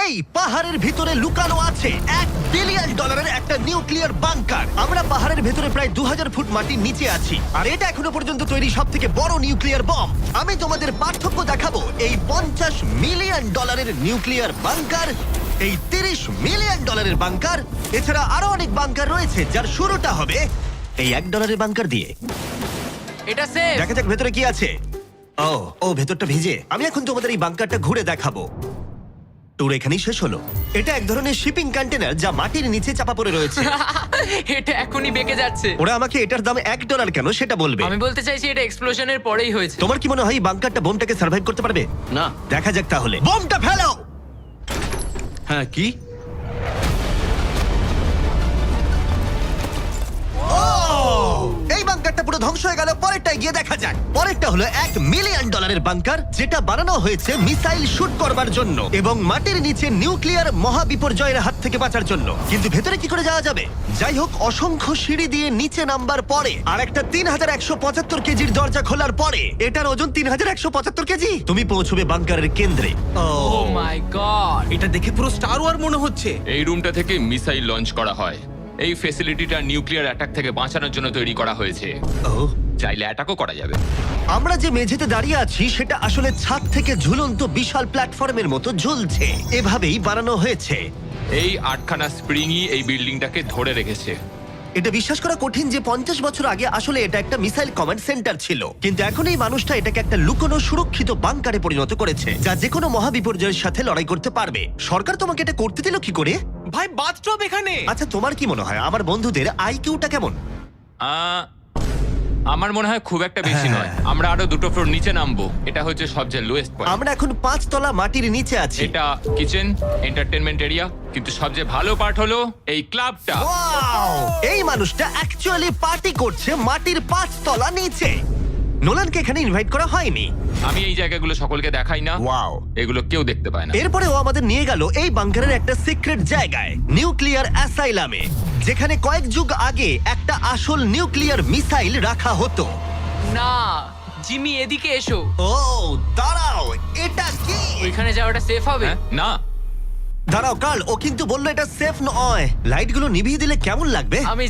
এই পাহাড়ের ভিতরে লুকানো আছে $1 বিলিয়ন একটা নিউক্লিয়ার বাংকার। আমরা পাহাড়ের ভেতরে প্রায় 2000 ফুট মাটির নিচে আছি, আর এটা এখনো পর্যন্ত তৈরি সব থেকে বড় নিউক্লিয়ার বম। আমি তোমাদের পার্থক্য দেখাবো এই $50 মিলিয়ন নিউক্লিয়ার বাংকার, এই $30 মিলিয়ন বাংকার, এছাড়া আরো অনেক বাংকার রয়েছে যার শুরুটা হবে এই $1 বাংকার দিয়ে। এটা সেফ। দেখা যাক ভেতরে কি আছে। ও ভেতরটা ভিজে। আমি এখন তোমাদের এই বাংকারটা ঘুরে দেখাবো। ট্যুর এখানেই শেষ হলো। এটা এক ধরনের শিপিং কন্টেনার যা মাটির নিচে চাপা পড়ে রয়েছে। এটা এখনই বেঁকে যাচ্ছে। ওরা আমাকে এটার দাম $1 কেন সেটা বলবে। আমি বলতে চাইছি এটা এক্সপ্লোশনের পরেই হয়েছে। তোমার কি মনে হয় এই বাংকারটা বোমটাকে সার্ভাইভ করতে পারবে? না। দেখা যাক তাহলে। বোমটা ফেলো। হ্যাঁ, কি? এই বাংকারটা পুরো ধ্বংস হয়ে গেল। পরেরটা গিয়ে দেখা যাক। পরেরটা হলো $1 মিলিয়ন বাংকার, যেটা বানানো হয়েছে মিসাইল শুট করবার জন্য এবং মাটির নিচে নিউক্লিয়ার মহাবিপর্যয়ের হাত থেকে বাঁচার জন্য। কিন্তু ভেতরে কি করে যাওয়া যাবে? যাই হোক, অসংখ্য সিঁড়ি দিয়ে নিচে নামবার পরে আর একটা 3175 কেজির দরজা খোলার পরে, এটার ওজন 3175 কেজি, তুমি পৌঁছবে বাংকারের কেন্দ্রে। ও মাই গড। এটা দেখে পুরো স্টার ওয়ার মনে হচ্ছে। এই রুমটা থেকে মিসাইল লঞ্চ করা হয়। এই ফ্যাসিলিটিটা নিউক্লিয়ার অ্যাটাক থেকে বাঁচানোর জন্য তৈরি করা হয়েছে। চাইলে অ্যাটাকও করা যাবে। আমরা যে মেঝেতে দাঁড়িয়ে আছি সেটা আসলে ছাদ থেকে ঝুলন্ত বিশাল প্ল্যাটফর্মের মতো ঝুলছে। এভাবেই বানানো হয়েছে। এই 8খানা স্প্রিংই এই বিল্ডিংটাকে ধরে রেখেছে। এটা বিশ্বাস করা কঠিন যে 50 বছর আগে আসলে এটা একটা মিসাইল কমান্ড সেন্টার ছিল, কিন্তু এখন এই মানুষটা এটাকে একটা লুকোনো সুরক্ষিত বাংকারে পরিণত করেছে, যা যে কোনো মহাবিপর্যয়ের সাথে লড়াই করতে পারবে। সরকার তোমাকে এটা করতে দিল কি করে? ভাই বাথটব এখানে। আচ্ছা, তোমার কি মনে হয় আমার বন্ধুদের আইকিউটা কেমন? আমার মনে হয় খুব একটা বেশি নয়। আমরা আরো 2টো ফ্লোর নিচে নামবো। এটা হচ্ছে সবচেয়ে লোয়েস্ট পয়েন্ট। আমরা এখন 5 তলা মাটির নিচে আছি। এটা কিচেন, এন্টারটেইনমেন্ট এরিয়া, কিন্তু সবচেয়ে ভালো পার্ট হলো এই ক্লাবটা। Wow! এই মানুষটা অ্যাকচুয়ালি পার্টি করছে মাটির 5 তলা নিচে। নোলানকে এখানে ইনভাইট করা হয়নি। আমি এই জায়গাগুলো সকলকে দেখাই না। Wow! এগুলো কেউ দেখতে পায় না। এরপরে ও আমাদের নিয়ে গেল এই বাংকারের একটা সিক্রেট জায়গায়, নিউক্লিয়ার অ্যাসাইলামে, যেখানে কয়েক যুগ আগে একটা আসল নিউক্লিয়ার মিসাইল রাখা হতো। না, জিমি এদিকে এসো। ও দাঁড়াও, এটা কি? ওইখানে যাওয়াটা সেফ হবে? হ্যাঁ? না, দাঁড়াও কার্ল, ও কিন্তু বললো এটা সেফ নয়। লাইটগুলো নিভিয়ে দিলে কেমন লাগবে? আমি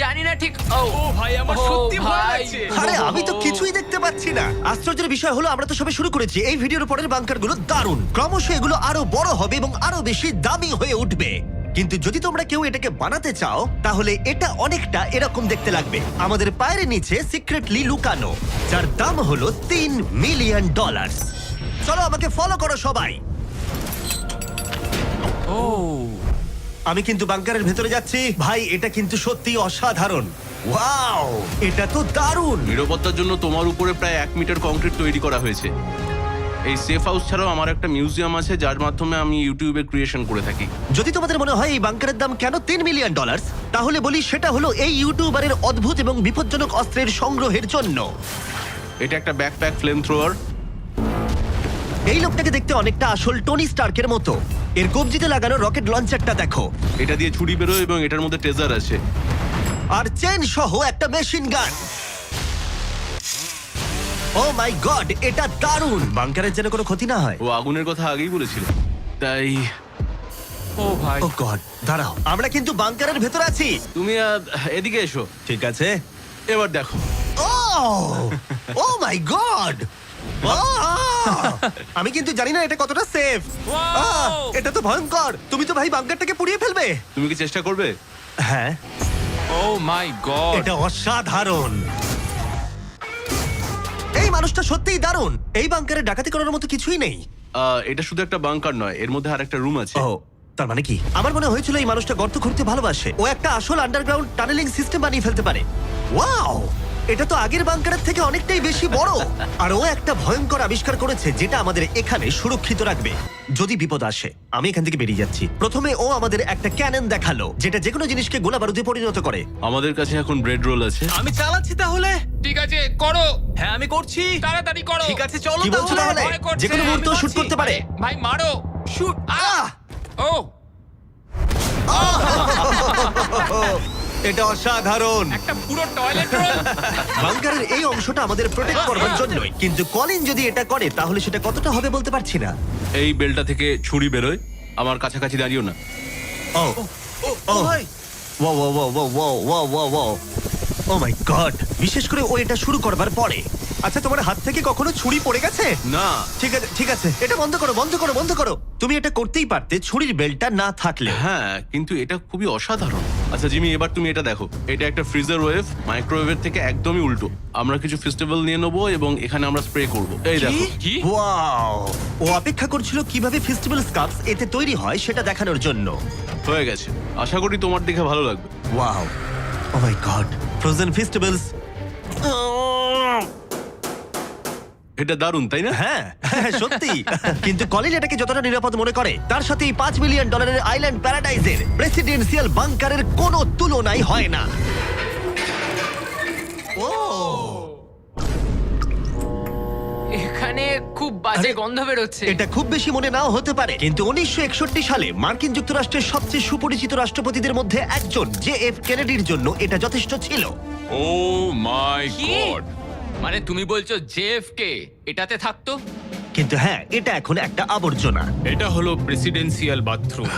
জানি না ঠিক। ও ভাই, আমার সত্যি ভয় লাগছে। আরে আমি তো কিছুই দেখতে পাচ্ছি না। আশ্চর্যের বিষয় হলো আমরা তো সবে শুরু করেছি। এই ভিডিওর পরের বাংকারগুলো দারুণ। ক্রমশ এগুলো আরো বড় হবে এবং আরো বেশি দামি হয়ে উঠবে। কিন্তু যদি তোমরা কেউ এটাকে বানাতে চাও, তাহলে এটা অনেকটা এরকম দেখতে লাগবে। আমাদের পায়ের নিচে সিক্রেটলি লুকানো, যার দাম হলো $3 মিলিয়ন। চলো আমাকে ফলো করো সবাই। আমি কিন্তু বাংকারের ভেতরে যাচ্ছি। ভাই, এটা কিন্তু সত্যি অসাধারণ। ওয়াও, এটা তো দারুণ। নিরাপত্তার জন্য তোমার উপরে প্রায় 1 মিটার কংক্রিট তৈরি করা হয়েছে। এই সেফ হাউস ছাড়াও আমার একটা মিউজিয়াম আছে, যার মাধ্যমে আমি ইউটিউবে ক্রিয়েশন করে থাকি। যদি তোমাদের মনে হয় এই বাংকারের দাম কেন $3 মিলিয়ন, তাহলে বলি সেটা হলো এই ইউটিউবারের অদ্ভুত এবং বিপজ্জনক অস্ত্রের সংগ্রহের জন্য। এটা একটা ব্যাকপ্যাক ফ্লেম থ্রোয়ার। এই লোকটাকে দেখতে অনেকটা আসল টনি স্টার্কের মতো। এর কবজিতে লাগানো রকেট লঞ্চারটা দেখো। এটা দিয়ে ছুরি বেরোয় এবং এটার মধ্যে ট্রেজার আছে। আর চেন সহ একটা মেশিন গান। ও মাই গড, এটা দারুণ। বাংকারের যেন কোনো ক্ষতি না হয়। ও আগুনের কথা আগেই বলেছিল, তাই ও ভাই। ও গড, দাঁড়াও, আমরা কিন্তু বাংকারের ভেতর আছি। তুমি এদিকে এসো। ঠিক আছে। এবার দেখো। ও মাই গড, আমি কিন্তু জানি না এটা কতটা সেফ। এটা তো ভয়ঙ্কর। তুমি তো ভাই বাংকারটাকে পুড়িয়ে ফেলবে। তুমি কি চেষ্টা করবে? হ্যাঁ, ও মাই গড। এটা অসাধারণ। এই মানুষটা সত্যিই দারুণ। এই বাংকারে ডাকাতি করার মতো কিছুই নেই। এটা শুধু একটা বাংকার নয়, এর মধ্যে আরেকটা রুম আছে। ও, তার মানে কি? আমার মনে হয়েছিল এই মানুষটা গর্ত খুঁড়তে ভালোবাসে। ও একটা আসল আন্ডারগ্রাউন্ড টানেলিং সিস্টেম বানিয়ে ফেলতে পারে। ওয়াও, এটা তো আগের বাংকারের থেকে অনেকটাই বেশি বড়। আর ও একটা ভয়ঙ্কর আবিষ্কার করেছে যেটা আমাদের এখানে সুরক্ষিত রাখবে যদি বিপদ আসে। আমি এখান থেকে বেরিয়ে যাচ্ছি। প্রথমে ও আমাদের একটা ক্যানন দেখালো, যেটা যেকোনো জিনিসকে গোলা বারুদে পরিণত করে। আমাদের কাছে এখন ব্রেড রোল আছে। আমি চালাচ্ছি তাহলে। ঠিক আছে, করো। হ্যাঁ, আমি করছি। তাড়াতাড়ি করো। ঠিক আছে, চলো কি বলছো তাহলে? ভয় করছে। যে কোনো মুহূর্তে আমি শুট করছি। করতে পারে। ভাই মারো। শুট। ও এটা অসাধারণ। একটা পুরো টয়লেট রোল। বাংকারের এই অংশটা আমাদের প্রোটেক্ট করবার জন্যই, কিন্তু কলিন যদি এটা করে তাহলে সেটা কতটা হবে বলতে পারছি না। এই বেলটা থেকে ছুরি বেরোয় আমার কাছাকাছি দাঁড়িও না। ও ও ভাই ও ও ও ও ও ও ও ও ও মাই গড, বিশেষ করে ও এটা শুরু করবার পরে। আচ্ছা, তোমার হাত থেকে কখনো ছুরি পড়ে গেছে? না, ঠিক আছে ঠিক আছে, এটা বন্ধ করো বন্ধ করো বন্ধ করো। তুমি এটা করতেই পারতে ছুরির বেল্টটা না থাকলে। হ্যাঁ, কিন্তু এটা খুবই অসাধারণ। আচ্ছা জিমি, এবার তুমি এটা দেখো। এটা একটা ফ্রিজার ওয়েভ, মাইক্রোওয়েভের থেকে একদমই উল্টো। আমরা কিছু ফেস্টিভ্যাল নিয়ে নেবো এবং এখানে আমরা স্প্রে করব। এই দেখো। কি? ওয়াও, ও অপেক্ষা করছিল কিভাবে ফেস্টিভ্যাল স্কাপস এতে তৈরি হয় সেটা দেখানোর জন্য। হয়ে গেছে, আশা করি তোমার দেখে ভালো লাগবে। ওয়াও, ও মাই গড, ফ্রোজেন ফেস্টিভ্যালস। এটা দারুণ, তাই না? হ্যাঁ হ্যাঁ, সত্যি। কিন্তু কলিন এটাকে যতটা নিরাপদ মনে করে, তার সাথে এই $5 মিলিয়ন আইল্যান্ড প্যারাডাইজের প্রেসিডেন্সিয়াল বাংকারের কোনো তুলনাই হয় না। ও এখানে খুব বাজে আরে, গন্ধ বেরোচ্ছে। এটা খুব বেশি মনে নাও হতে পারে, কিন্তু 1961 সালে মার্কিন যুক্তরাষ্ট্রের সবচেয়ে সুপরিচিত রাষ্ট্রপতিদের মধ্যে একজন JF কেনেডির জন্য এটা যথেষ্ট ছিল। ও মাই কি? গড! মানে তুমি বলছো জেএফকে এটাতে থাকতো? কিন্তু হ্যাঁ, এটা এখন একটা আবর্জনা। এটা হলো প্রেসিডেন্সিয়াল বাথরুম।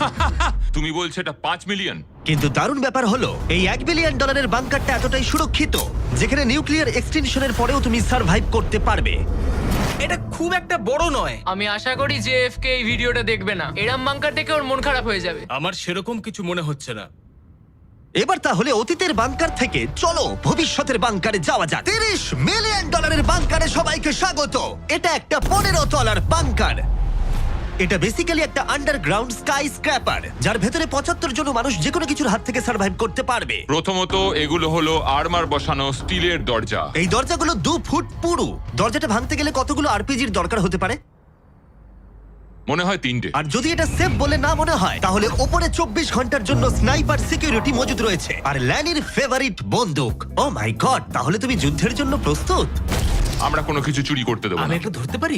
তুমি বলছো এটা 5 মিলিয়ন? কিন্তু দারুণ ব্যাপার হলো, এই $1 বিলিয়ন বাংকারটা এতটাই সুরক্ষিত যেখানে নিউক্লিয়ার এক্সটেনশনের পরেও তুমি সার্ভাইভ করতে পারবে। এটা খুব একটা বড় নয়। আমি আশা করি যে এফকে এই ভিডিওটা দেখবে না। এরম বাঙ্কার দেখে ওর মন খারাপ হয়ে যাবে। আমার সেরকম কিছু মনে হচ্ছে না। এবার তাহলে অতীতের বাংকার থেকে চলো ভবিষ্যতের বাংকারে যাওয়া যাক। $30 মিলিয়ন বাংকারে সবাইকে স্বাগত। এটা একটা 15 তলার বাংকার। এটা বেসিক্যালি একটা আন্ডারগ্রাউন্ড স্কাই স্ক্র্যাপার, যার ভেতরে 75 জন মানুষ যে কোনো কিছুর হাত থেকে সার্ভাইভ করতে পারবে। প্রথমত এগুলো হলো আর্মার বসানো স্টিলের দরজা। এই দরজাগুলো 2 ফুট পুরু। দরজাটা ভাঙতে গেলে কতগুলো আরপিজির দরকার হতে পারে? মনে হয় 3টে। আর যদি এটা সেফ বলে না মনে হয়, তাহলে ওপরে 24 ঘন্টার জন্য স্নাইপার সিকিউরিটি মজুদ রয়েছে, আর ল্যানির ফেভারিট বন্দুক। ও মাই গড, তাহলে তুমি যুদ্ধের জন্য প্রস্তুত? আমরা কোনো কিছু চুরি করতে দেবো আমি না। একটু ধরতে পারি?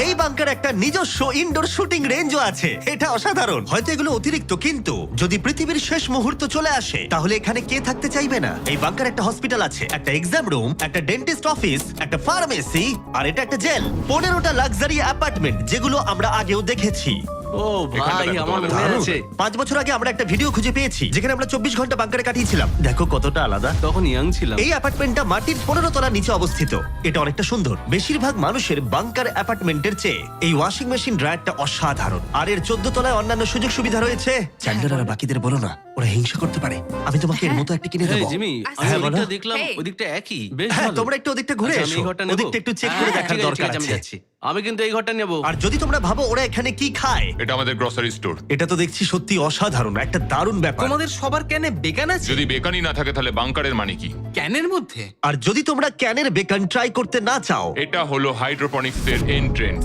এই বাংকার একটা নিজস্ব ইনডোর শুটিং রেঞ্জও আছে। এটা অসাধারণ। হয়তো এগুলো অতিরিক্ত, কিন্তু যদি পৃথিবীর শেষ মুহূর্ত চলে আসে, তাহলে এখানে কে থাকতে চাইবে না? এই বাংকার একটা হসপিটাল আছে, একটা এক্সাম রুম, একটা ডেন্টিস্ট অফিস, একটা ফার্মেসি, আর এটা একটা জেল। 15টা লাক্সারি অ্যাপার্টমেন্ট, যেগুলো আমরা আগেও দেখেছি। ও এখানটা ভাই, দেখো, আমার তোমাদের মনে দারুণ। আছে। 5 বছর আগে আমরা একটা ভিডিও খুঁজে পেয়েছি যেখানে আমরা 24 ঘন্টা বাংকারে কাটিয়েছিলাম। দেখো কতটা আলাদা। তখন ইয়াং ছিলাম। এই অ্যাপার্টমেন্টটা মাটির 15 তলা নিচে অবস্থিত। এটা অনেকটা সুন্দর। বেশিরভাগ মানুষের বাংকার অ্যাপার্টমেন্টের চেয়ে এই ওয়াশিং মেশিন ড্রায়ারটা অসাধারণ। আর এর 14 তলায় অন্যান্য সুযোগ সুবিধা রয়েছে। চ্যান্ডেলার আর বাকিদের বলো না, ওরা হিংসা করতে পারে। আমি তোমাকে এর মতো একটা কিনে এই দেবো। জিমি, আমি হ্যাঁ, বলো। ওদিকটা দেখলাম, Hey. ওদিকটা একই। বেশ হ্যাঁ, ভালো। তোমরা একটু ওদিকটা ঘুরে আচ্ছা, আমি এসো। এই ঘরটা নেবো। ওদিকটা একটু চেক করে হ্যাঁ, দেখার ঠিক আছে, দরকার ঠিক আছে, আমি আছে। যাচ্ছি। আমি কিন্তু এই ঘরটা নেবো। আর যদি তোমরা ভাবো ওরা এখানে কি খায়, এটা আমাদের গ্রসারি স্টোর। এটা তো দেখছি সত্যি অসাধারণ, একটা দারুণ ব্যাপার। তোমাদের সবার ক্যানে বেগান আছে? যদি বেকানি না থাকে তাহলে বাংকারের মানে কি? ক্যানের মধ্যে? আর যদি তোমরা ক্যানের বেকন ট্রাই করতে না চাও, এটা হলো হাইড্রোপনিক্সের এন্ট্রেন্স।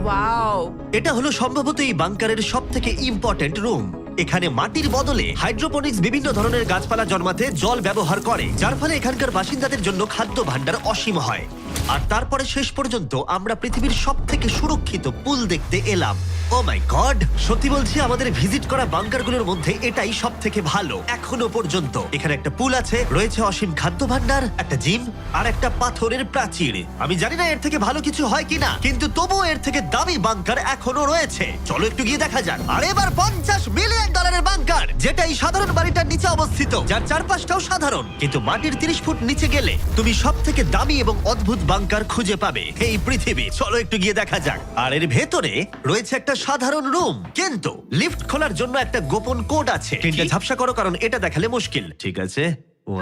ওয়াও, এটা হলো সম্ভবত এই বাংকারের সব থেকে ইম্পর্টেন্ট রুম। এখানে মাটির বদলে হাইড্রোপনিক্স বিভিন্ন ধরনের গাছপালা জন্মাতে জল ব্যবহার করে, যার ফলে এখানকার বাসিন্দাদের জন্য খাদ্য ভাণ্ডার অসীম হয়। আর তারপরে শেষ পর্যন্ত আমরা পৃথিবীর সব থেকে সুরক্ষিত পুল দেখতে এলাম। ও মাই গড, সত্যি বলছি, আমাদের ভিজিট করা বাংকারগুলোর মধ্যে এটাই সব থেকে ভালো এখনো পর্যন্ত। এখানে একটা পুল আছে, রয়েছে অসীম খাদ্য ভাণ্ডার, একটা জিম, আর একটা পাথরের প্রাচীর। আমি জানি না এর থেকে ভালো কিছু হয় কিনা, কিন্তু তবুও এর থেকে দামি বাংকার এখনো রয়েছে। চলো একটু গিয়ে দেখা যাক। আর এবার $50 মিলিয়ন বাংকার, যেটা এই সাধারণ বাড়িটার নিচে অবস্থিত, যার চারপাশটাও সাধারণ, কিন্তু মাটির 30 ফুট নিচে গেলে তুমি সব থেকে দামি এবং অদ্ভুত বাংকার খুঁজে পাবে এই পৃথিবী। চলো একটু গিয়ে দেখা যাক। আর এর ভেতরে রয়েছে একটা সাধারণ রুম, কিন্তু লিফট খোলার জন্য একটা গোপন কোড আছে। তিনটা ঝাপসা করো, কারণ এটা দেখালে মুশকিল। ঠিক আছে,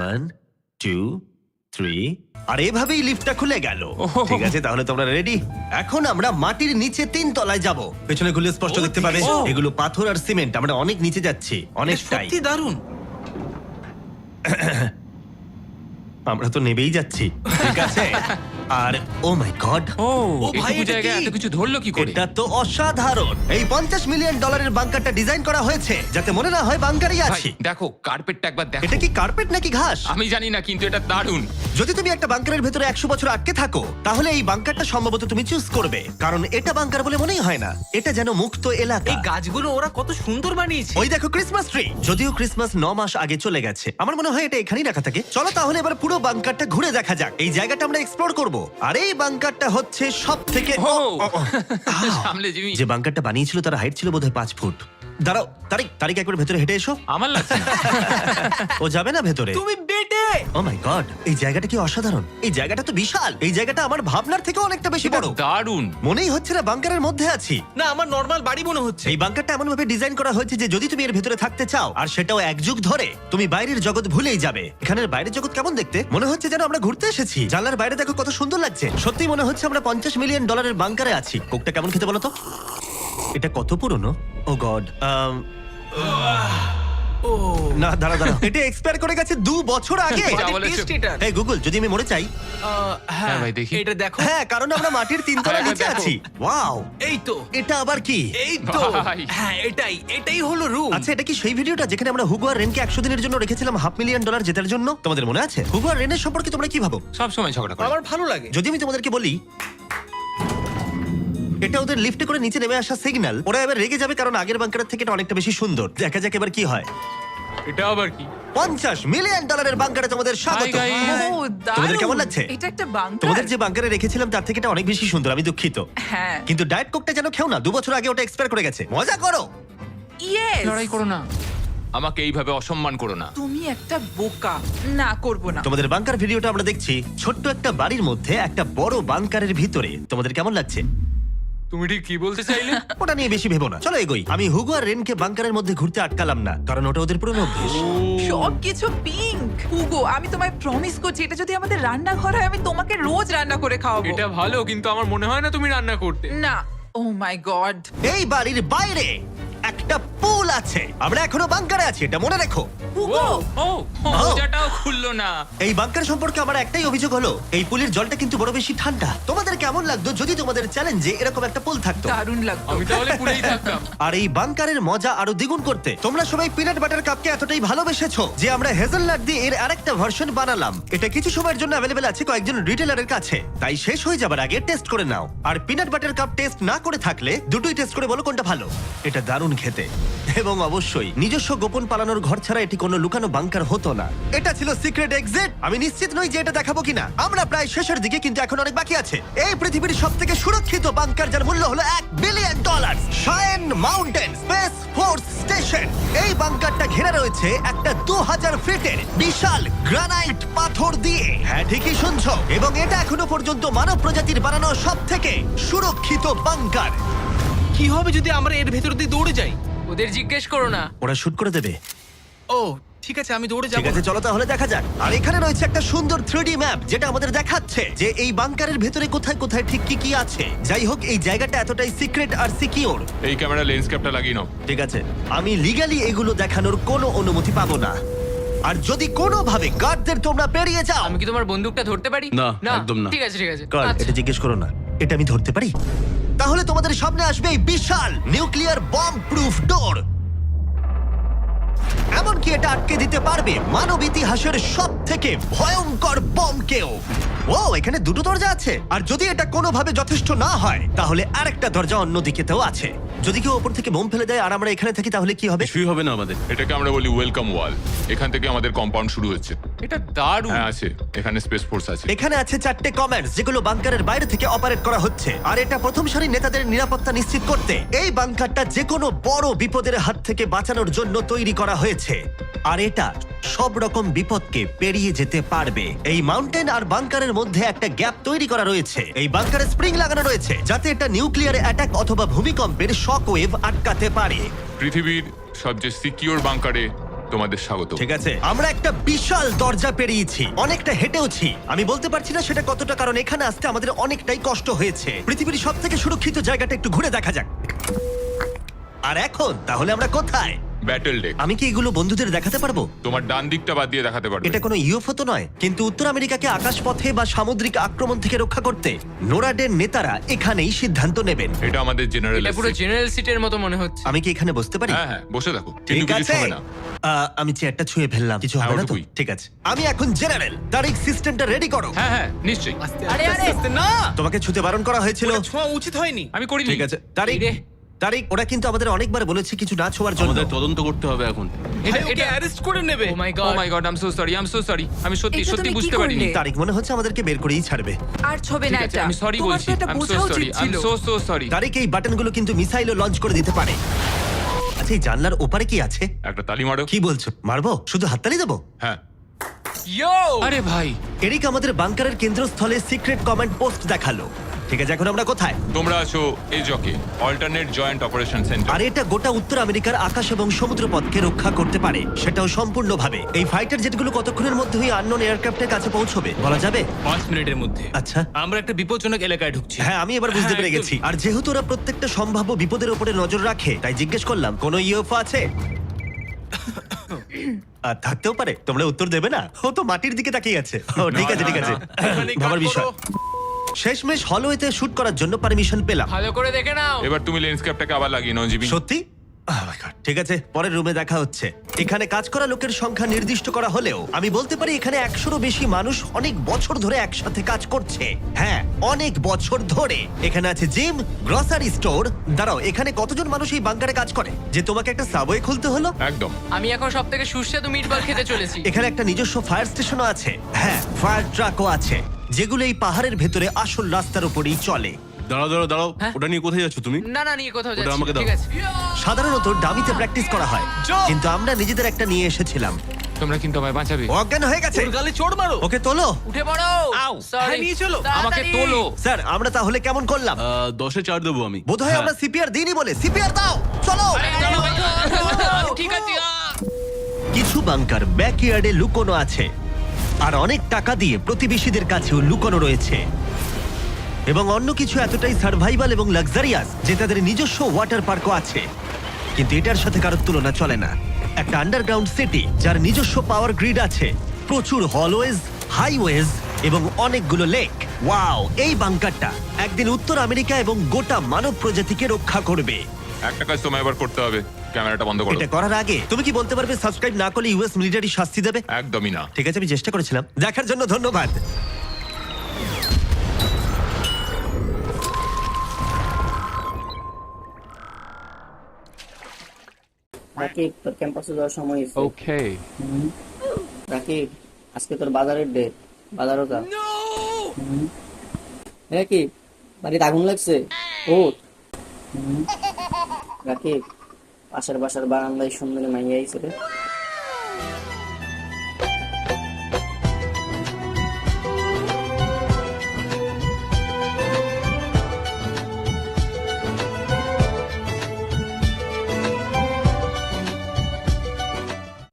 1 2 3, আর এভাবেই লিফটটা খুলে গেল। ঠিক আছে, তাহলে তোমরা রেডি? এখন আমরা মাটির নিচে 3 তলায় যাব। পেছনে খুলে স্পষ্ট দেখতে পাবে এগুলো পাথর আর সিমেন্ট। আমরা অনেক নিচে যাচ্ছি, এটা অনেকটাই। সত্যি দারুণ। আমরা তো নেবেই যাচ্ছি। ঠিক আছে। আর ও মাই গড, ও এটুকু ভাই, এটা জায়গায় কি? এত কিছু ধরলো কি করে? এটা তো অসাধারণ। এই $50 মিলিয়ন বাংকারটা ডিজাইন করা হয়েছে যাতে মনে না হয় বাংকারই ভাই, আছি। দেখো কার্পেটটা একবার দেখো। এটা কি কার্পেট নাকি ঘাস? আমি জানি না, কিন্তু এটা দারুণ। যদি তুমি একটা বাংকারের ভেতরে 100 বছর আটকে থাকো, তাহলে এই বাংকারটা সম্ভবত তুমি চুজ করবে, কারণ এটা বাংকার বলে মনেই হয় না। এটা যেন মুক্ত এলাকা। এই গাছগুলো ওরা কত সুন্দর বানিয়েছে। ওই দেখো ক্রিসমাস ট্রি। যদিও ক্রিসমাস 9 মাস আগে চলে গেছে, আমার মনে হয় এটা এখানেই রাখা থাকে। চলো তাহলে এবার পুরো বাংকারটা ঘুরে দেখা যাক। এই জায়গাটা আমরা এক্সপ্লোর করব। আর এই বাংকারটা হচ্ছে সব থেকে ও সামলে জিমি। যে বাংকারটা বানিয়েছিল তার হাইট ছিল বোধহয় 5 ফুট। দাঁড়াও, তারিক একবার ভেতরে হেঁটে এসো। আমার লাগছে না। ও যাবে না ভেতরে? তুমি বেটে ও মাই গড, এই জায়গাটা কি অসাধারণ! এই জায়গাটা তো বিশাল। এই জায়গাটা আমার ভাবনার থেকে অনেকটা বেশি এটা বড়। দারুণ। মনেই হচ্ছে না বাংকারের মধ্যে আছি। না, আমার নর্মাল বাড়ি মনে হচ্ছে। এই বাংকারটা এমন ভাবে ডিজাইন করা হয়েছে যে যদি তুমি এর ভেতরে থাকতে চাও, আর সেটাও 1 যুগ ধরে, তুমি বাইরের জগৎ ভুলেই যাবে। এখানের বাইরের জগৎ কেমন দেখতে? মনে হচ্ছে যেন আমরা ঘুরতে এসেছি। জানলার বাইরে দেখো কত সুন্দর লাগছে। সত্যি মনে হচ্ছে আমরা $50 মিলিয়ন বাংকারে আছি। কোকটা কেমন খেতে বলো তো? এটা কত পুরনো! ও গড। না, দাঁড়া। এটা এক্সপায়ার করে গেছে 2 বছর আগে। যা বলেছো। টেস্ট এটা। এই গুগল, যদি আমি মরে চাই? হ্যাঁ ভাই, দেখি। এটা দেখো। হ্যাঁ, কারণ আমরা মাটির 3 তলা হ্যাঁ, নিচে দেখো। আছি। ওয়াও, এই তো, এটা আবার কি? এই তো। ভাই। হ্যাঁ, এটাই হলো রুম। আচ্ছা, এটা কি সেই ভিডিওটা যেখানে আমরা হুগো আর রেনকে 100 দিনের জন্য রেখেছিলাম $500,000 জেতার জন্য? তোমাদের মনে আছে? হুগো আর রেনের সম্পর্কে তোমরা কি ভাবো? সব সময় ঝগড়া করে। আমার ভালো লাগে। যদি আমি তোমাদেরকে বলি এটা ওদের লিফটে করে নিচে নেমে আসা সিগন্যাল, ওরা এবার রেগে যাবে কারণ আগের বাংকারের থেকে এটা অনেকটা বেশি সুন্দর। দেখা যাক এবার কি হয়। এটা আবার কি? $50 মিলিয়ন বাংকারে তোমাদের স্বাগত। Hi, guys. ও, দারুণ। তোমাদের কেমন লাগছে? এটা একটা বাংকার। তোমাদের যে বাংকারে রেখেছিলাম তার থেকে এটা অনেক বেশি সুন্দর, আমি দুঃখিত। হ্যাঁ। কিন্তু ডায়েট কোকটা যেন খেও না, 2 বছর আগে ওটা এক্সপায়ার করে গেছে। মজা করো। ইয়েস। লড়াই করো না, আমাকে এইভাবে অসম্মান করো না। তুমি একটা বোকা। না, করব না। তোমাদের বাংকার ভিডিওটা আমরা দেখছি। ছোট্ট একটা বাড়ির মধ্যে একটা বড় বাংকারের ভিতরে। তোমাদের কেমন লাগছে? তুমি ঠিক কি বলতে চাইলে? ওটা নিয়ে বেশি ভেবো না, চলো এগোই। আমি হুগো আর রেনকে বাংকারের মধ্যে ঘুরতে আটকালাম না, কারণ ওটা ওদের পুরনো অভ্যেস। সবকিছু পিঙ্ক। হুগো, আমি তোমায় প্রমিস করছি, এটা যদি আমাদের রান্নাঘর হয় আমি তোমাকে রোজ রান্না করে খাওয়াবো। এটা ভালো, কিন্তু আমার মনে হয় না তুমি রান্না করতে। না। ও মাই গড। এই বাড়ির বাইরে একটা পুল আছে। আমরা এখনো বাংকারে আছি, এটা মনে রেখো। হুগো, ও মোজাটাও খুললো না। এই বাংকার সম্পর্কে আমার একটাই অভিযোগ হলো, এই পুলের জলটা কিন্তু বড় বেশি ঠান্ডা। তোমাদের কেমন লাগতো যদি তোমাদের চ্যালেঞ্জে এরকম একটা পুল থাকতো? দারুণ লাগতো। আমি তাহলে পুরেই থাকতাম। আর এই বাংকারের মজা আরো দ্বিগুণ করতে তোমরা সবাই পিনাট বাটার কাপকে এতটাই ভালোবেসেছো যে আমরা হেজেলনাট দিয়ে এর আরেকটা ভার্সন বানালাম। এটা কিছু সময়ের জন্য অ্যাভেলেবেল আছে কয়েকজন রিটেলারের কাছে, তাই শেষ হয়ে যাবার আগে টেস্ট করে নাও। আর পিনাট বাটার কাপ টেস্ট না করে থাকলে দুটোই টেস্ট করে বলো কোনটা ভালো। এটা দারুণ খেতে, এবং অবশ্যই নিজস্ব গোপন পালানোর ঘর ছাড়া এটি কোনো লুকানো বাংকার হতো না। এটা ছিল সিক্রেট এক্সিট। আমি নিশ্চিত নই যে এটা দেখাবো কিনা। আমরা প্রায় শেষের দিকে, কিন্তু এখন অনেক বাকি আছে। এই পৃথিবীর সবথেকে সুরক্ষিত বাংকার, যার মূল্য হলো $1 billion. শায়েন mountain space force station. এই বাংকারটা ঘেরা রয়েছে একটা 2000 ফিটের বিশাল গ্রানাইট পাথর দিয়ে। হ্যাঁ, ঠিকই শুনছো। এবং এটা এখনো পর্যন্ত মানব প্রজাতির বানানো সবথেকে সুরক্ষিত বাংকার। কি হবে যদি আমরা এর ভেতর দিয়ে দৌড়ে যাই? ওদের জিজ্ঞেস করো না। ওরা শুট করে দেবে। ও, ঠিক আছে, আমি দৌড়ে ঠিক যাবো। আছে, চলো তাহলে দেখা যাক। আর এখানে রয়েছে একটা সুন্দর 3D ম্যাপ, যেটা আমাদের দেখাচ্ছে যে এই বাংকারের ভেতরে কোথায় কোথায় ঠিক কি কি আছে। যাই হোক, এই জায়গাটা এতটাই সিক্রেট আর সিকিউর। এই ক্যামেরা লেন্স ক্যাপটা লাগিয়ে নাও। ঠিক আছে, আমি লিগ্যালি এগুলো দেখানোর কোনো অনুমতি পাবো না। আর যদি কোনোভাবে গার্ডদের তোমরা পেরিয়ে যাও, আমি কি তোমার বন্দুকটা ধরতে পারি? না, একদম না। ঠিক আছে ঠিক আছে। গার্ড, আচ্ছা। এটা জিজ্ঞেস করো না। এটা আমি ধরতে পারি? তাহলে তোমাদের সামনে আসবে এই বিশাল নিউক্লিয়ার বম্ব প্রুফ ডোর। এমনকি এটা আটকে দিতে পারবে মানব ইতিহাসের সবথেকে ভয়ঙ্কর বমকেও। ও, এখানে 2টো দরজা আছে। আর যদি এটা কোনোভাবে যথেষ্ট না হয়, তাহলে আরেকটা দরজা অন্যদিকেতেও আছে। যদি কেউ ওপর থেকে বোম ফেলে দেয় আর আমরা এখানে থাকি, তাহলে কি হবে? কিছুই হবে না আমাদের। এটাকে আমরা বলি ওয়েলকাম ওয়াল। এখান থেকে আমাদের কম্পাউন্ড শুরু হচ্ছে। এটা দারুণ। হ্যাঁ আছে, এখানে স্পেস ফোর্স আছে। এখানে আছে 4টে কমান্ডস, যেগুলো বাংকারের বাইরে থেকে অপারেট করা হচ্ছে। আর এটা প্রথম সারির নেতাদের নিরাপত্তা নিশ্চিত করতে। এই বাংকারটা যে কোনো বড় বিপদের হাত থেকে বাঁচানোর জন্য তৈরি করা হয়েছে। আর এটা সব রকম বিপদকে পেরিয়ে যেতে পারবে। এই মাউন্টেন আর বাংকারের মধ্যে একটা গ্যাপ তৈরি করা রয়েছে। এই বাংকারে স্প্রিং লাগানো রয়েছে, যাতে এটা নিউক্লিয়ার অ্যাটাক অথবা ভূমিকম্পের শক ওয়েভ আটকাতে পারে। পৃথিবীর সবচেয়ে সিকিউর বাংকারে তোমাদের স্বাগত। ঠিক আছে, আমরা একটা বিশাল দরজা পেরিয়েছি, অনেকটা হেঁটেওছি। আমি বলতে পারছি না সেটা কতটা, কারণ এখানে আসতে আমাদের অনেকটাই কষ্ট হয়েছে। পৃথিবীর সবথেকে সুরক্ষিত জায়গাটা একটু ঘুরে দেখা যাক। আর এখন তাহলে আমরা কোথায়? Battle deck. আমি কি এগুলো বন্ধুদের দেখাতে পারবো? তোমার ডান দিকটা বাদ দিয়ে দেখাতে পারবে। এটা কোনো ইউএফও তো নয়, কিন্তু উত্তর আমেরিকাকে আকাশপথে বা সামুদ্রিক আক্রমণ থেকে রক্ষা করতে নোরাডের নেতারা এখানেই সিদ্ধান্ত নেবেন। এটা আমাদের জেনারেল। এটা পুরো জেনারেল সিটের মতো মনে হচ্ছে। আমি কি এখানে বসতে পারি? হ্যাঁ হ্যাঁ, বসে থাকো। ঠিক কিন্তু কিছু আছে। হবে না। আমি চেয়ারটা ছুঁয়ে ফেললাম, কিছু হ্যাঁ, হবে না তো? ওটুকুই। ঠিক আছে, আমি এখন জেনারেল। তারিখ সিস্টেমটা রেডি করো। হ্যাঁ হ্যাঁ, নিশ্চয়ই। আস্তে আরে, আস্তে আরে। আস্তে, না, তোমাকে ছুতে বারণ করা হয়েছিল। ওটা ছোঁয়া উচিত হয়নি। আমি করিনি। ঠিক আছে, তারিখ এই রে। তারিক, ওরা কিন্তু আমাদের অনেকবার বলেছে কিছু না ছোঁয়ার জন্য। আমাদের তদন্ত করতে হবে এখন। ভাই ওকে অ্যারেস্ট করে নেবে। Oh my oh God my God, I am so sorry. আমি সত্যি এটা সত্যি তুমি কি বুঝতে করলে? পারিনি। তারিক, মনে হচ্ছে আমাদেরকে বের করেই ছাড়বে। আর ছবে না ঠিক আছে, এটা আমি সরি তোমার বলছি। তো এটা আই এম বোঝা সো উচিত সরি, আই এম ছিল। So sorry. তারিক, এই বাটনগুলো কিন্তু মিসাইলও লঞ্চ করে দিতে পারে। আচ্ছা, এই জানলার ওপারে কি আছে? একটা তালি মারো। কি বলছো, মারবো? শুধু হাততালি দেবো? হ্যাঁ। ইয়ো আরে ভাই, এরিক আমাদের বাংকারের কেন্দ্রস্থলে সিক্রেট কমান্ড পোস্ট দেখালো। ঠিক আছে, এখন আমরা কোথায়? তোমরা আছো এই জকে, অল্টারনেট জয়েন্ট অপারেশন সেন্টার। আর এটা গোটা উত্তর আমেরিকার আকাশ এবং সমুদ্র পথকে রক্ষা করতে পারে, সেটাও সম্পূর্ণভাবে। এই ফাইটার জেটগুলো কতক্ষণের মধ্যে ওই আননোন এয়ারক্রাফটের কাছে পৌঁছবে বলা যাবে? 5 মিনিটের মধ্যে। আচ্ছা। আমরা একটা বিপজ্জনক এলাকায় ঢুকছি। হ্যাঁ, আমি এবার বুঝতে হ্যাঁ, পেরে একদমই। গেছি। আর যেহেতু ওরা প্রত্যেকটা সম্ভাব্য বিপদের উপরে নজর রাখে, তাই জিজ্ঞেস করলাম কোনো ইউএফও আছে? আর থাকতেও পারে, তোমরা উত্তর দেবে না? ও তো মাটির দিকে তাকিয়ে আছে। ও ঠিক আছে, ঠিক আছে, এখানে ভাবার কাট বিষয়। করো। শেষমেশ হলওয়েতে শুট করার জন্য পারমিশন পেলাম। ভালো করে দেখে নাও। এবার তুমি লেন্স ক্যাপটাকে আবার লাগিয়ে নাও জিমি। সত্যি? Oh my God, ঠিক আছে, পরের রুমে দেখা হচ্ছে। এখানে কাজ করা লোকের সংখ্যা নির্দিষ্ট করা হলেও আমি বলতে পারি এখানে 100-রও বেশি মানুষ অনেক বছর ধরে একসাথে কাজ করছে। হ্যাঁ, অনেক বছর ধরে। এখানে আছে জিম, গ্রসারি স্টোর। দাঁড়াও, এখানে কতজন মানুষ এই বাংকারে কাজ করে যে তোমাকে একটা সাবওয়ে খুলতে হলো? একদম। আমি এখন সব থেকে সুস্বাদু মিটবল খেতে চলেছি। এখানে একটা নিজস্ব ফায়ার স্টেশনও আছে। হ্যাঁ, ফায়ার ট্রাকও আছে, যেগুলো এই পাহাড়ের ভেতরে আসল রাস্তার উপরেই চলে। দাঁড়াও, হ্যাঁ? ওটা নিয়ে কোথায় যাচ্ছ তুমি? না নিয়ে কোথাও ওটা যাচ্ছি আমাকে না, দাও। ঠিক আছে। সাধারণত ডামিতে প্র্যাকটিস করা হয়, কিন্তু আমরা নিজেদের একটা নিয়ে এসেছিলাম। তোমরা কিন্তু আমায় বাঁচাবে। ও অজ্ঞান হয়ে গেছে। ওর গালে চড় মারো। ওকে তোলো। উঠে পড়ো। আউ, Sorry. হ্যাঁ, নিয়ে চলো। আমাকে তাড়াতাড়ি। তোলো। স্যার, আমরা তাহলে কেমন করলাম? 10-এ 4 দেবো আমি। বোধহয় হ্যাঁ। আমরা সিপিআর দিইনি বলে। সিপিআর দাও, চলো। ঠিক আছে। কিছু বাংকার ব্যাকইয়ার্ডে লুকোনো আছে, আর অনেক টাকা দিয়ে প্রতিবেশীদের কাছেও লুকোনো রয়েছে। এবং অন্য কিছু এতটাই সার্ভাইভাল এবং লাক্সারিয়াস যে তাদের নিজস্ব ওয়াটার পার্কও আছে। কিন্তু এটার সাথে কারোর তুলনা চলে না। একটা আন্ডারগ্রাউন্ড সিটি যার নিজস্ব পাওয়ার গ্রিড আছে, প্রচুর হলওয়েজ, হাইওয়েজ এবং অনেকগুলো লেক। ওয়াও, এই বাংকারটা একদিন উত্তর আমেরিকা এবং গোটা মানব প্রজাতিকে রক্ষা করবে। একটা কাজ তোমায় এবার করতে হবে, ক্যামেরাটা বন্ধ করো। এটা করার আগে তুমি কি বলতে পারবে সাবস্ক্রাইব না করলে ইউএস মিলিটারি শাস্তি দেবে? একদমই না। ঠিক আছে, আমি চেষ্টা করেছিলাম। দেখার জন্য ধন্যবাদ। রাকিব, তোর ক্যাম্পাসে যাওয়ার সময় হয়েছে। ওকে। রাকিব, আজকে তোর বাজারের ডে, বাজারও যা। রাকিব, বাড়িতে আগুন লাগছে, ওঠ। রাকিব, পাশের বাসার বারান্দায় সুন্দরী মাইয়া আইছে রে।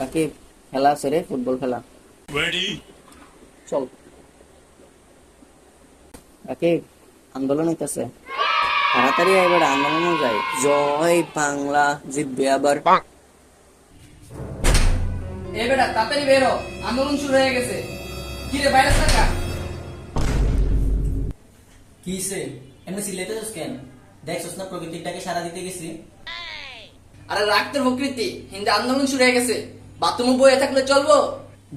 রাকিব, খেলা আছে রে, ফুটবল খেলা। চল। রাকিব, আন্দোলন হইতেছে, তাড়াতাড়ি এবার আন্দোলনে যাই। জয় বাংলা জিতবে আবার। এ বেটা তাড়াতাড়ি বেরো, আন্দোলন শুরু হয়ে গেছে। কি রে ভাইরাস টাকা? কিসে এমনি সিলেটেছিস কেন? দেখছস না প্রকৃতিটাকে সারা দিতে গেছি। আরে রাখতে প্রকৃতি, হিন্দু আন্দোলন শুরু হয়ে গেছে। বাথরুমে বয়ে থাকলে চলবো?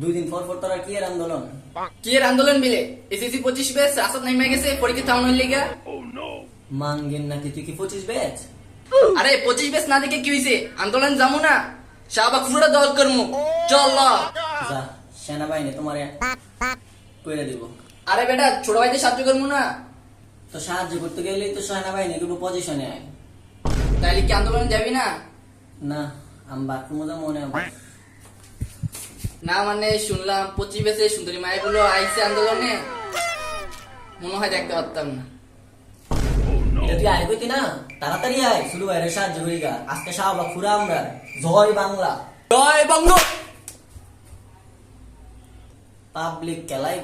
2 দিন পর পর তোরা কি এর আন্দোলন? কি এর আন্দোলন মিলে? এসএসসি 25 ব্যাচ রাস্তা নেমে গেছে পরীক্ষা থামানোর লিগা। মাঙ্গেন নাকি তুই কি 25 ব্যাচ? আরে 25 ব্যাচ না দেখে কি হইছে? আন্দোলন যামু না, শাহবাগ পুরোটা দল করমু। চল ল। যা, সেনাবাহিনী তোমারে কইরা দিব। আরে বেটা ছোট ভাইদের সাহায্য করমু না? তো সাহায্য করতে গেলেই তো সেনাবাহিনী কিন্তু পজিশনে আয়। তাইলে কি আন্দোলন যাবি না? না, আমি বাথরুমে যা মনে হবে। না মানে শুনলাম 25 ব্যাচে সুন্দরী মায়েরগুলো আইছে আন্দোলনে, মনে হয় দেখতে পারতাম না। এটা তুই আয় কইতি না, তাড়াতাড়ি আয়, শুরু বাইরে সাহায্য করি গা। আজকে শাহবাগ পুরা আমরা। জয় বাংলা। জয় বঙ্গ। পাবলিক খেলাই